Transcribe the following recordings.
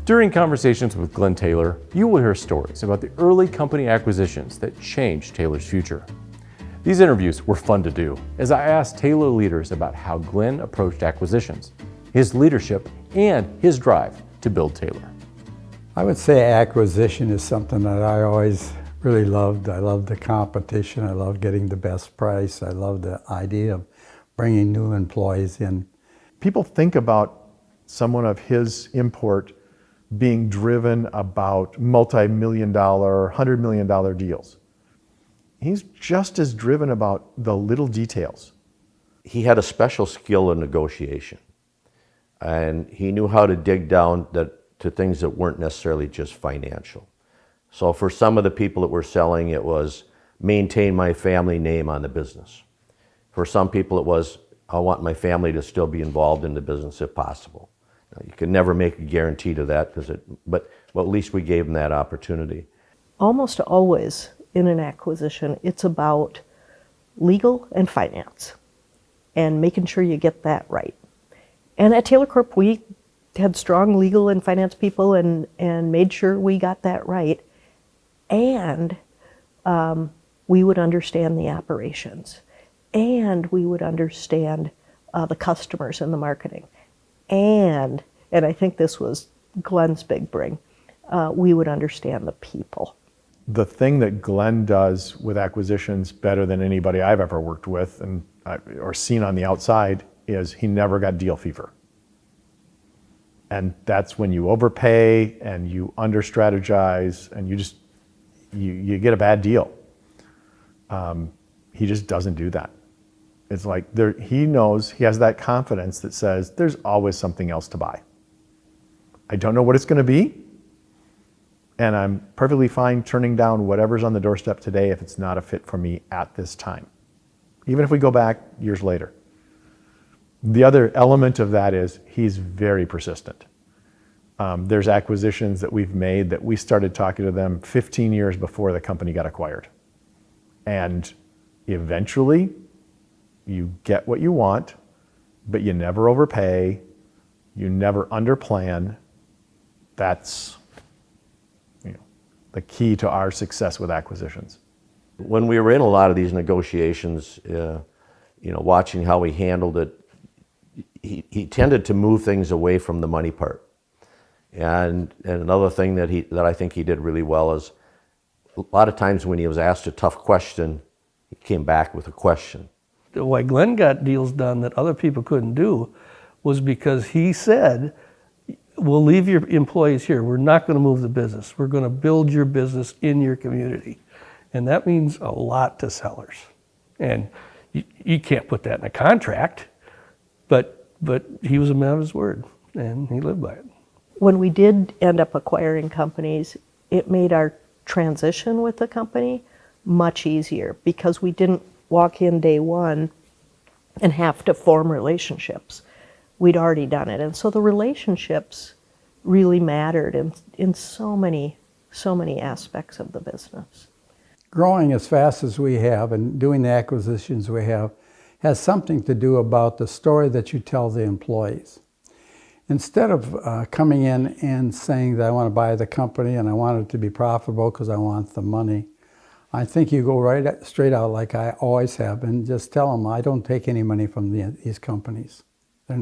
During conversations with Glen Taylor, you will hear stories about the early company acquisitions that changed Taylor's future. These interviews were fun to do, as I asked Taylor leaders about how Glen approached acquisitions, his leadership, and his drive to build Taylor. I would say acquisition is something that I always really loved. I loved the competition. I loved getting the best price. I loved the idea of bringing new employees in. People think about someone of his import being driven about multi-million dollar, $100 million deals. He's just as driven about the little details. He had a special skill in negotiation, and he knew how to dig down to things that weren't necessarily just financial. So for some of the people that were selling, it was maintain my family name on the business. For some people, it was I want my family to still be involved in the business if possible. Now, you can never make a guarantee to that, but at least we gave them that opportunity. Almost always in an acquisition, it's about legal and finance and making sure you get that right. And at Taylor Corp, we had strong legal and finance people and made sure we got that right. And we would understand the operations, and we would understand the customers and the marketing. And I think this was Glen's big bring, we would understand the people. The thing that Glen does with acquisitions better than anybody I've ever worked with or seen on the outside is he never got deal fever. And that's when you overpay and you under-strategize and you get a bad deal. He just doesn't do that. It's like he knows, he has that confidence that says there's always something else to buy. I don't know what it's going to be, and I'm perfectly fine turning down whatever's on the doorstep today if it's not a fit for me at this time, even if we go back years later. The other element of that is he's very persistent. There's acquisitions that we've made that we started talking to them 15 years before the company got acquired. And eventually, you get what you want, but you never overpay, you never underplan. That's the key to our success with acquisitions. When we were in a lot of these negotiations, watching how he handled it, he tended to move things away from the money part. And another thing that I think he did really well is a lot of times when he was asked a tough question, he came back with a question. Why Glen got deals done that other people couldn't do was because he said, we'll leave your employees here. We're not going to move the business. We're going to build your business in your community. And that means a lot to sellers. And you can't put that in a contract, but he was a man of his word, and he lived by it. When we did end up acquiring companies, it made our transition with the company much easier because we didn't walk in day one and have to form relationships. We'd already done it. And so the relationships really mattered in so many aspects of the business. Growing as fast as we have and doing the acquisitions we have has something to do about the story that you tell the employees. Instead of coming in and saying that I want to buy the company and I want it to be profitable because I want the money, I think you go right straight out like I always have and just tell them I don't take any money from these companies. I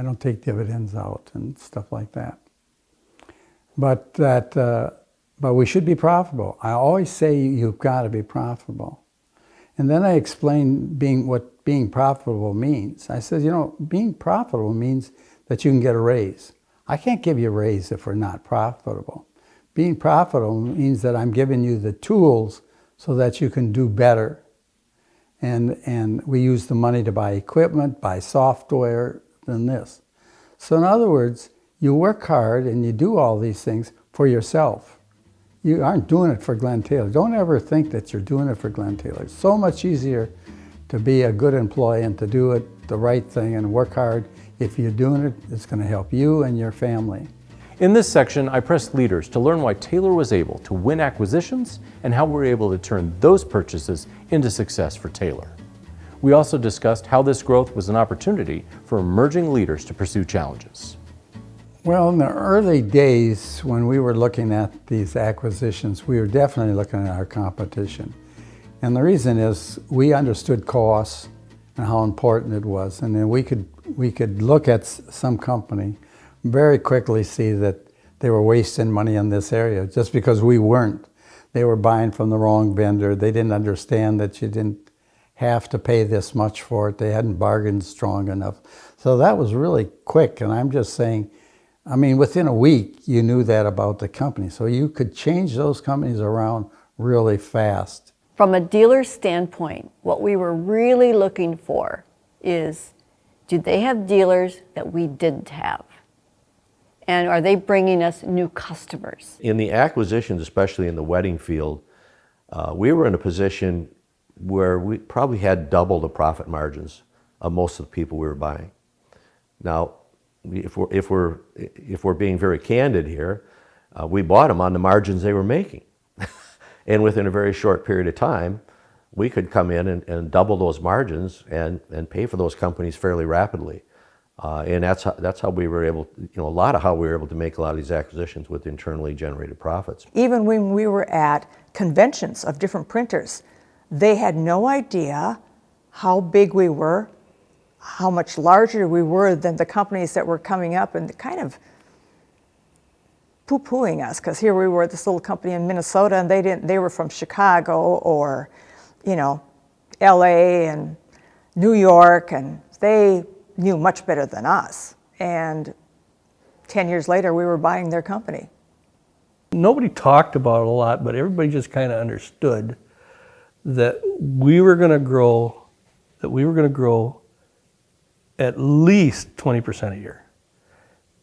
don't take dividends out and stuff like that. But we should be profitable. I always say you've got to be profitable. And then I explain what being profitable means. I said, being profitable means that you can get a raise. I can't give you a raise if we're not profitable. Being profitable means that I'm giving you the tools so that you can do better. And we use the money to buy equipment, buy software, and this. So in other words, you work hard and you do all these things for yourself. You aren't doing it for Glen Taylor. Don't ever think that you're doing it for Glen Taylor. It's so much easier to be a good employee and to do it the right thing and work hard. If you're doing it, it's going to help you and your family. In this section, I pressed leaders to learn why Taylor was able to win acquisitions and how we're able to turn those purchases into success for Taylor. We also discussed how this growth was an opportunity for emerging leaders to pursue challenges. Well, in the early days when we were looking at these acquisitions, we were definitely looking at our competition. And the reason is we understood costs and how important it was. And then we could look at some company, very quickly see that they were wasting money in this area just because we weren't. They were buying from the wrong vendor. They didn't understand that you didn't have to pay this much for it. They hadn't bargained strong enough. So that was really quick. And I'm just saying, I mean, within a week, you knew that about the company. So you could change those companies around really fast. From a dealer's standpoint, what we were really looking for is, do they have dealers that we didn't have? And are they bringing us new customers? In the acquisitions, especially in the wedding field, we were in a position where we probably had double the profit margins of most of the people we were buying. Now, if we're being very candid here, we bought them on the margins they were making. And within a very short period of time, we could come in and double those margins and pay for those companies fairly rapidly. And that's how we were able, a lot of how we were able to make a lot of these acquisitions with internally generated profits. Even when we were at conventions of different printers, they had no idea how big we were, how much larger we were than the companies that were coming up and kind of poo-pooing us, because here we were, this little company in Minnesota, and they were from Chicago or, LA and New York, and they knew much better than us. And 10 years later, we were buying their company. Nobody talked about it a lot, but everybody just kind of understood that we were going to grow at least 20% a year.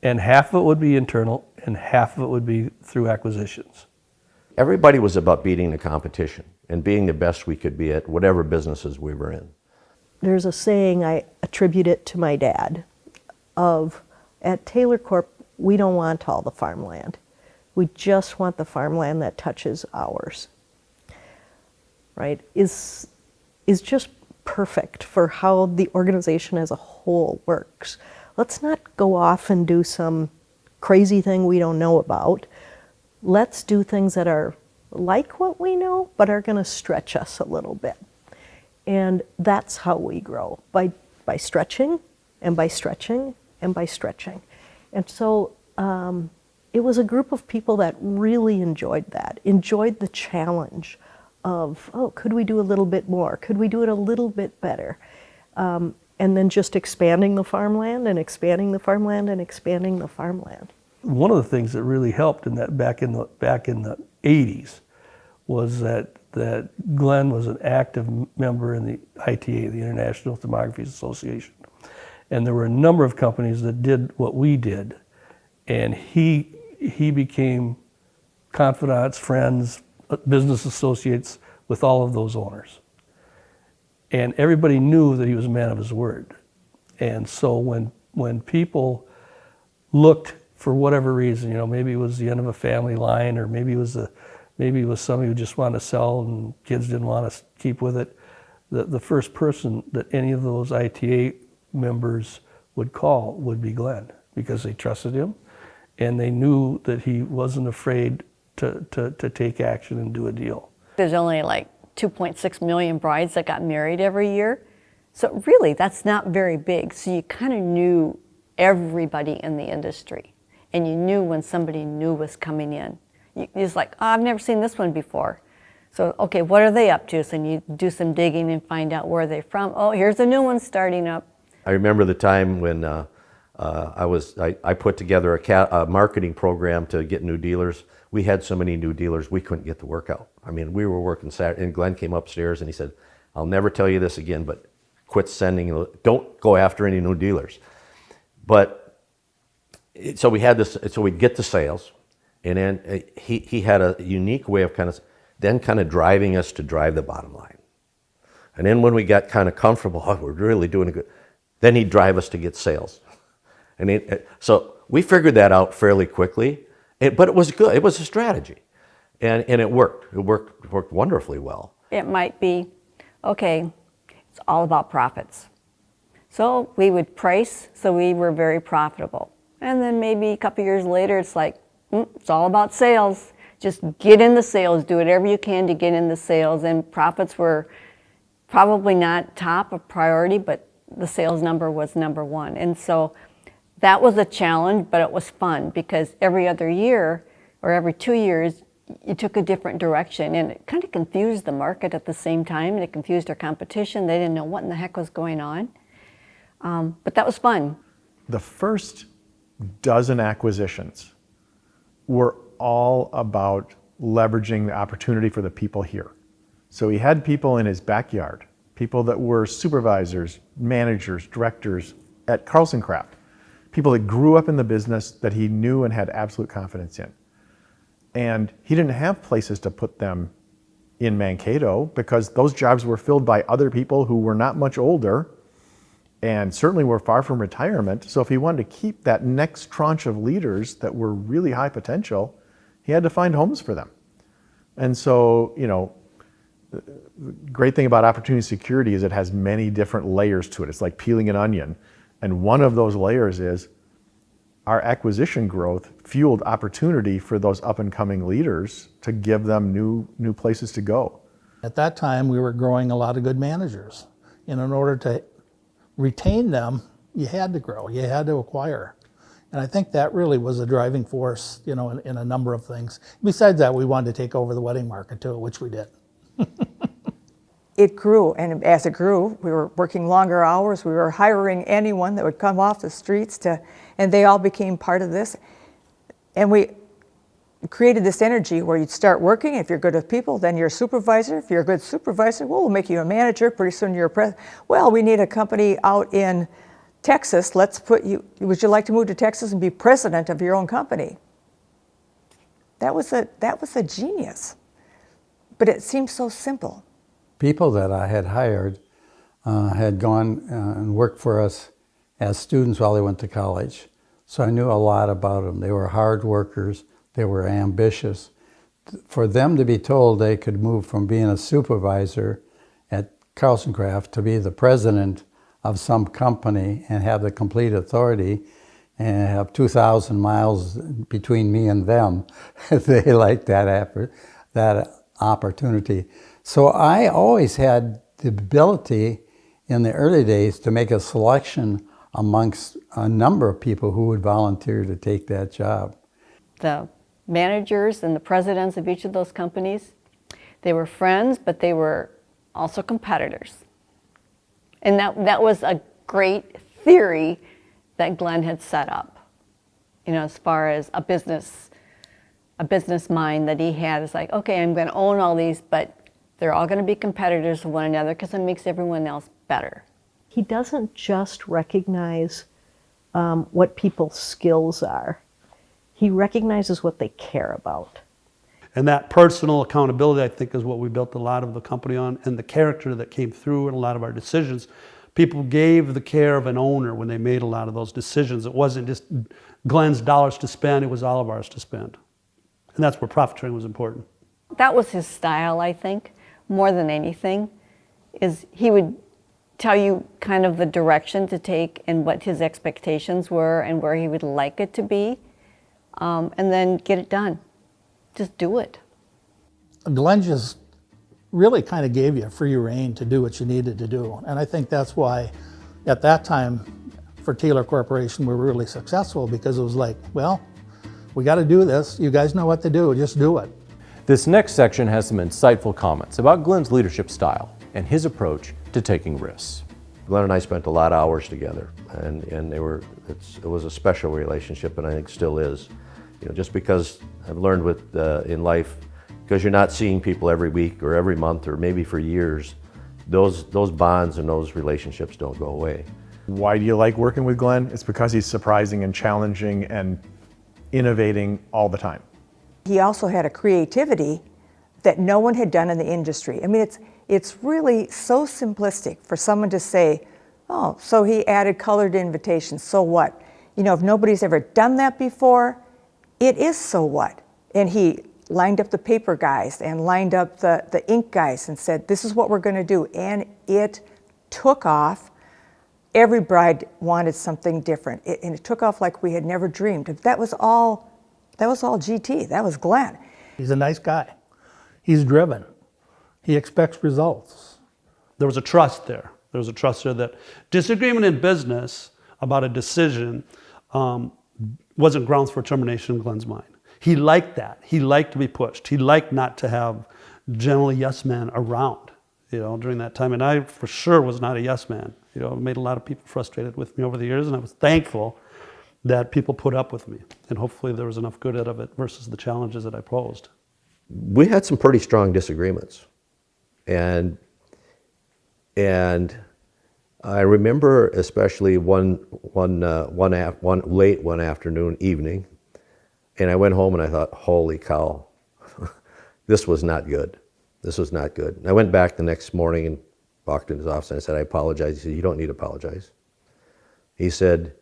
And half of it would be internal, and half of it would be through acquisitions. Everybody was about beating the competition and being the best we could be at whatever businesses we were in. There's a saying, I attribute it to my dad, of at Taylor Corp, we don't want all the farmland. We just want the farmland that touches ours. Right? Is just perfect for how the organization as a whole works. Let's not go off and do some crazy thing we don't know about. Let's do things that are like what we know, but are going to stretch us a little bit. And that's how we grow, by stretching, and by stretching, and by stretching. And so it was a group of people that really enjoyed that, enjoyed the challenge of, could we do a little bit more? Could we do it a little bit better? And then just expanding the farmland and expanding the farmland and expanding the farmland. One of the things that really helped in that back in the 80s was that Glen was an active member in the ITA, the International Thermography Association. And there were a number of companies that did what we did. And he became confidants, friends, business associates with all of those owners. And everybody knew that he was a man of his word. And so when people looked for whatever reason, maybe it was the end of a family line, or maybe it was somebody who just wanted to sell and kids didn't want to keep with it, the first person that any of those ITA members would call would be Glen, because they trusted him and they knew that he wasn't afraid to take action and do a deal. There's only like 2.6 million brides that got married every year. So really, that's not very big. So you kind of knew everybody in the industry. And you knew when somebody new was coming in. It's like, I've never seen this one before. So, okay, what are they up to? So you do some digging and find out where they're from. Oh, here's a new one starting up. I remember the time when I put together a marketing program to get new dealers. We had so many new dealers, we couldn't get the work out. I mean, we were working Saturday, and Glenn came upstairs and he said, I'll never tell you this again, but quit sending, don't go after any new dealers. But, so we had this, so we'd get the sales, and then he had a unique way of kind of driving us to drive the bottom line. And then when we got kind of comfortable, we're really doing good, then he'd drive us to get sales. And so we figured that out fairly quickly. But it was good. It was a strategy, and it worked. It worked wonderfully well. It might be, okay, it's all about profits. So we would price, so we were very profitable. And then maybe a couple years later, it's like, it's all about sales. Just get in the sales, do whatever you can to get in the sales. And profits were probably not top of priority, but the sales number was number one. And so that was a challenge, but it was fun because every other year or every 2 years, you took a different direction, and it kind of confused the market at the same time, and it confused our competition. They didn't know what in the heck was going on. But that was fun. The first dozen acquisitions were all about leveraging the opportunity for the people here. So he had people in his backyard, people that were supervisors, managers, directors at Carlson Craft, people that grew up in the business that he knew and had absolute confidence in. And he didn't have places to put them in Mankato because those jobs were filled by other people who were not much older and certainly were far from retirement. So if he wanted to keep that next tranche of leaders that were really high potential, he had to find homes for them. And so, you know, the great thing about opportunity security is it has many different layers to it. It's like peeling an onion. And one of those layers is our acquisition growth fueled opportunity for those up and coming leaders to give them new places to go. At that time, we were growing a lot of good managers. And in order to retain them, you had to grow, you had to acquire. And I think that really was a driving force, you know, in a number of things. Besides that, we wanted to take over the wedding market too, which we did. It grew, and as it grew, we were working longer hours. We were hiring anyone that would come off the streets and they all became part of this. And we created this energy where you'd start working. If you're good with people, then you're a supervisor. If you're a good supervisor, well, we'll make you a manager. Pretty soon you're a president. Well, we need a company out in Texas. Let's put you, would you like to move to Texas and be president of your own company? That was a genius. But it seems so simple. People that I had hired had gone and worked for us as students while they went to college. So I knew a lot about them. They were hard workers. They were ambitious. For them to be told they could move from being a supervisor at Carlson Craft to be the president of some company and have the complete authority and have 2,000 miles between me and them, they liked that opportunity. So I always had the ability in the early days to make a selection amongst a number of people who would volunteer to take that job. The managers and the presidents of each of those companies, they were friends, but they were also competitors. And that was a great theory that Glen had set up, you know, as far as a business mind that he had. It's like, okay, I'm going to own all these, but they're all going to be competitors with one another because it makes everyone else better. He doesn't just recognize what people's skills are. He recognizes what they care about. And that personal accountability, I think, is what we built a lot of the company on, and the character that came through in a lot of our decisions. People gave the care of an owner when they made a lot of those decisions. It wasn't just Glen's dollars to spend, it was all of ours to spend. And that's where profit sharing was important. That was his style, I think, more than anything, is he would tell you kind of the direction to take and what his expectations were and where he would like it to be, and then get it done. Just do it. Glen just really kind of gave you a free rein to do what you needed to do. And I think that's why at that time for Taylor Corporation we were really successful, because it was like, well, we got to do this. You guys know what to do, just do it. This next section has some insightful comments about Glen's leadership style and his approach to taking risks. Glen and I spent a lot of hours together, and it was a special relationship, and I think still is. You know, just because I've learned in life, because you're not seeing people every week or every month or maybe for years, those bonds and those relationships don't go away. Why do you like working with Glen? It's because he's surprising and challenging and innovating all the time. He also had a creativity that no one had done in the industry. I mean, it's really so simplistic for someone to say, oh, so he added colored invitations, so what? You know, if nobody's ever done that before, it is so what? And he lined up the paper guys and lined up the ink guys and said, this is what we're going to do. And it took off Every bride wanted something different, and it took off like we had never dreamed. That was all GT. That was Glen. He's a nice guy. He's driven. He expects results. There was a trust there. There was a trust there that disagreement in business about a decision wasn't grounds for termination in Glen's mind. He liked that. He liked to be pushed. He liked not to have generally yes men around, during that time. And I for sure was not a yes man. It made a lot of people frustrated with me over the years, and I was thankful that people put up with me. And hopefully there was enough good out of it versus the challenges that I posed. We had some pretty strong disagreements. And I remember especially one late one afternoon evening, and I went home and I thought, holy cow, this was not good. This was not good. And I went back the next morning and walked in his office and I said, I apologize. He said, you don't need to apologize. He said,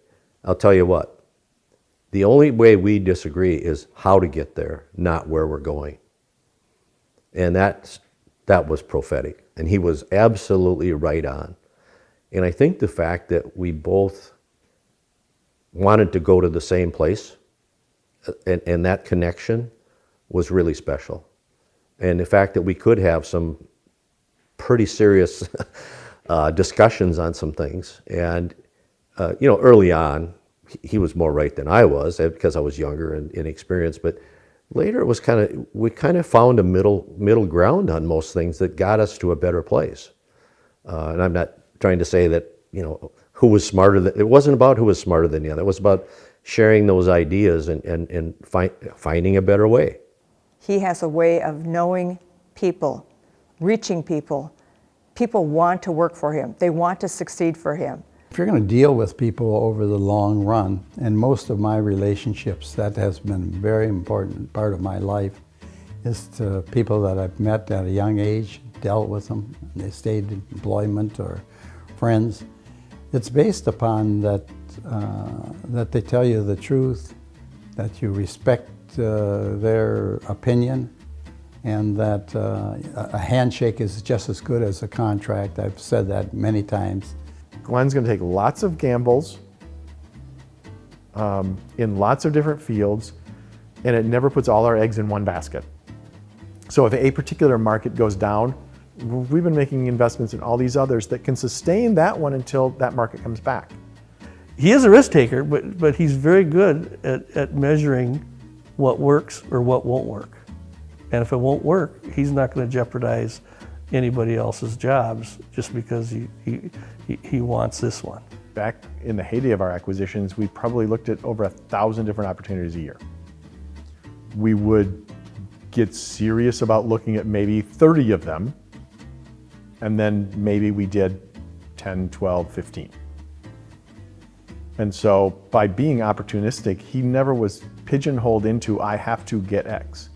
I'll tell you what, the only way we disagree is how to get there, not where we're going. And that was prophetic. And he was absolutely right on. And I think the fact that we both wanted to go to the same place and that connection was really special. And the fact that we could have some pretty serious discussions on some things. And, early on, he was more right than I was because I was younger and inexperienced. But later it was we kind of found a middle ground on most things that got us to a better place. And I'm not trying to say that, who was smarter it wasn't about who was smarter than the other. It was about sharing those ideas and finding a better way. He has a way of knowing people, reaching people. People want to work for him. They want to succeed for him. If you're going to deal with people over the long run, and most of my relationships, that has been a very important part of my life, is to people that I've met at a young age, dealt with them, and they stayed in employment or friends. It's based upon that they tell you the truth, that you respect their opinion, and that a handshake is just as good as a contract. I've said that many times. Glen's going to take lots of gambles in lots of different fields, and it never puts all our eggs in one basket. So if a particular market goes down, we've been making investments in all these others that can sustain that one until that market comes back. He is a risk taker, but he's very good at measuring what works or what won't work. And if it won't work, he's not going to jeopardize anybody else's jobs just because he wants this one. Back in the heyday of our acquisitions, we probably looked at over 1,000 different opportunities a year. We would get serious about looking at maybe 30 of them, and then maybe we did 10, 12, 15. And so by being opportunistic, he never was pigeonholed into, I have to get X.